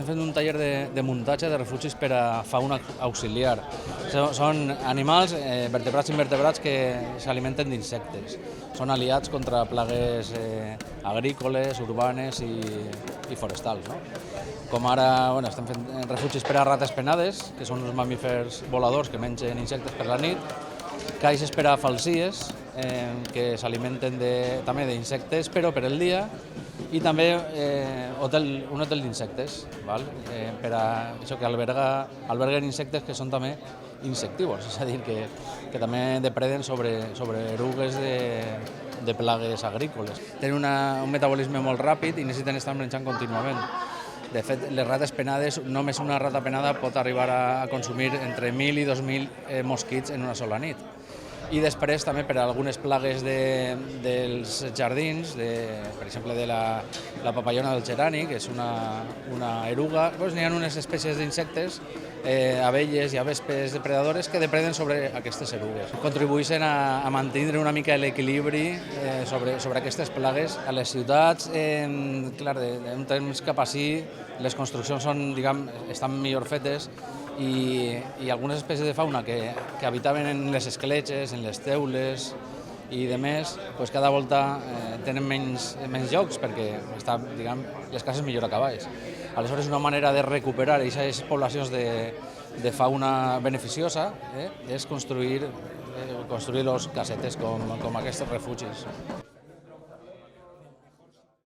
estem fent un taller de muntatge de refugis per a fauna auxiliar. Són animals, vertebrats i invertebrats, que s'alimenten d'insectes. Són aliats contra plagues agrícoles, urbanes i forestals. No? Com ara estem fent refugis per a rates penades, que són uns mamífers voladors que mengen insectes per la nit, caixes per a falsies, que s'alimenten també d'insectes, però per el dia, i també un hotel d'insectes, per a això que alberguen insectes que són també insectívors, és a dir, que també depreden sobre erugues de plagues agrícoles. Tenen un metabolisme molt ràpid i necessiten estar menjant contínuament. De fet, les rates penades, només una rata penada pot arribar a consumir entre 1.000 i 2.000 mosquits en una sola nit. I després també per a algunes plagues dels jardins, per exemple de la papallona del gerani, que és una eruga, n'hi ha unes espècies d'insectes, abelles i avespes depredadores que depreden sobre aquestes erugues. Contribueixen a mantenir una mica l'equilibri sobre aquestes plagues. A les ciutats, clar, d'un temps cap així, les construccions estan millor fetes, i algunes espècies de fauna que habitaven en les escletxes, en les teules i demés, cada volta tenen menys llocs perquè estan les cases millor acabades. Aleshores, una manera de recuperar aquestes poblacions de fauna beneficiosa és construir los casetes com aquests refugis.